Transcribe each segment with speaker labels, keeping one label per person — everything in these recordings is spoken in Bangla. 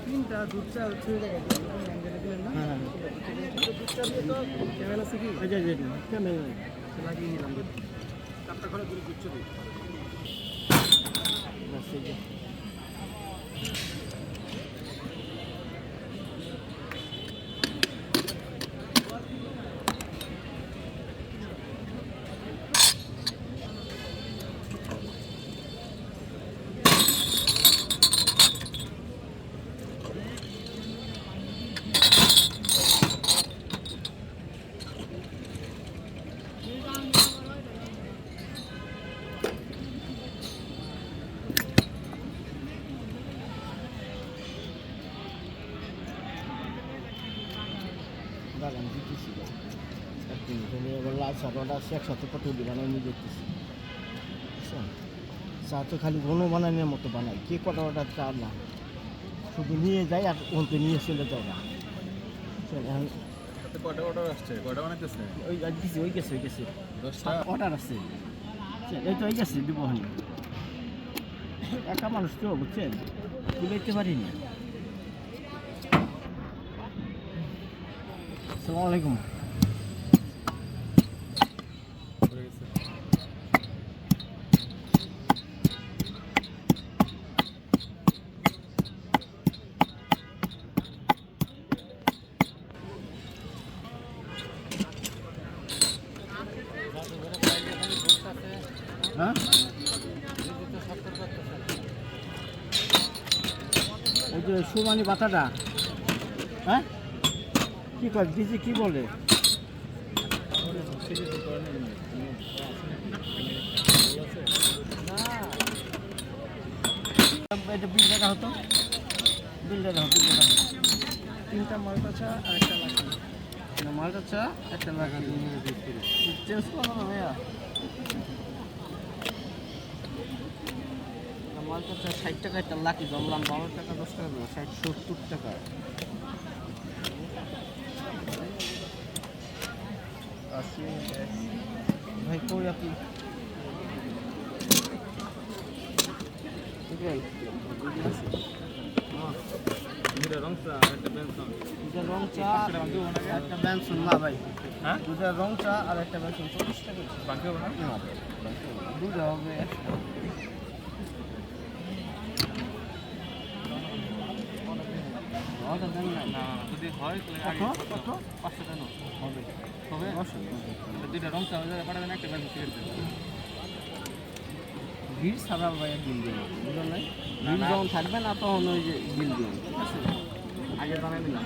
Speaker 1: তিনটা দুধ চা হচ্ছে ক্যামেরা আছে কি লাগিয়ে নিলাম চারটা ঘরে দুধ চা দিই
Speaker 2: বাগান দিতেছি এবার লাল চাটা একসাথে কত বানাই নিয়ে দেখতেছি বুঝছেন চা তো খালি ঘন বানানোর মতো বানাই কে কটা কটা চা না শুধু নিয়ে যায় আর ওনতে নিয়ে চলে যায় না ওই গেছে অর্ডার আছে এই তো ওই গেছে দিব একা মানুষ তো বুঝছেন তুলাইতে পারিনি আসসালামু আলাইকুম হ্যাঁ ওই যে সুমানি বাতাটা হ্যাঁ কি কর দিদি কি বলে এটা বিল টাকা হতো বিল টাকা হতো
Speaker 1: তিনটা মালটা চা আর একটা লাখি
Speaker 2: না মালটা চা একটা লাখি চেঞ্জ করো না ভাইয়া মালটা চা 60 টাকা একটা লাখি জমলাম 12 টাকা 10 টাকা 60-70 টাকা ভাই কই আপনি
Speaker 1: দুটা রং চা একটা বেনসন
Speaker 2: রং চা একটা বেনসন না ভাই হ্যাঁ দুটা রং চা আর একটা বেনসন 40 টাকা
Speaker 1: বাকি হবে না
Speaker 2: দুটো হবে অর্ডার দেন না
Speaker 1: যদি হয় তাহলে আগে কত 500 টাকা হবে হবে দুইটা রং চা হয়ে পাঠাবেন একটা বেনসন সিগারেট
Speaker 2: বিল ছাড়া ভাই বিল দেবেন বুঝলেন নাই বিল যখন থাকবে না তখন ওই যে বিল দেবেন ঠিক আছে
Speaker 1: আগে জানাই দিলাম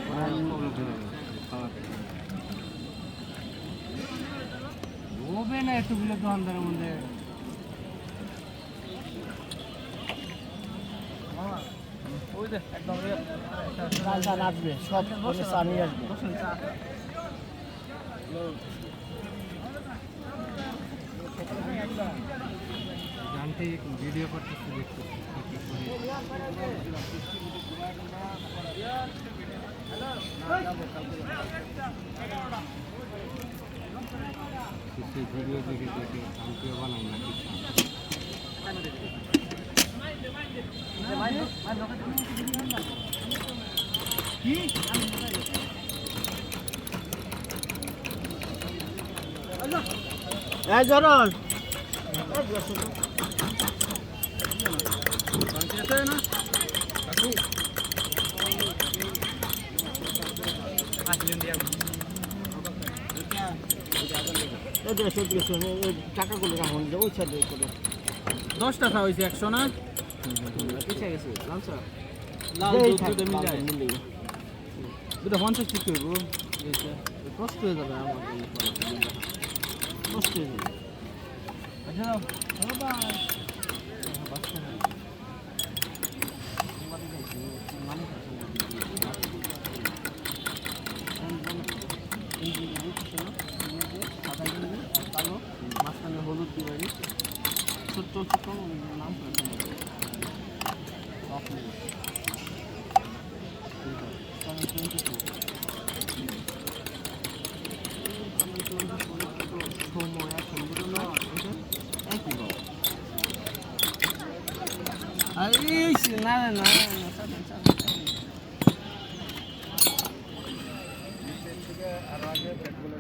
Speaker 2: হবে না এতগুলো দোকানদারের মধ্যে
Speaker 1: ওই যে একদম
Speaker 2: চা আসবে সব চা নিয়ে আসবে
Speaker 1: গানটি ভিডিও করতেছি দেখতেছি ভিডিও দেখে দেখে আমিও বানাই না
Speaker 2: কি এই জরল টাকাগুলো রাখুন যে ওই সাইডে করে
Speaker 1: 10 টাকা হয়েছে 100 না
Speaker 2: পিছিয়ে গেছে
Speaker 1: লাল দুধ মিলাই দুটো 50 ঠিক করবো
Speaker 2: কষ্ট হয়ে যাবে আমার কষ্ট হয়ে যাবে
Speaker 1: আচ্ছা বাবা কালো মাঝখানে হলুদ দিবারি ছোট্ট ছোট্ট নাম না না না
Speaker 2: আরো আগে ব্রেকগুলো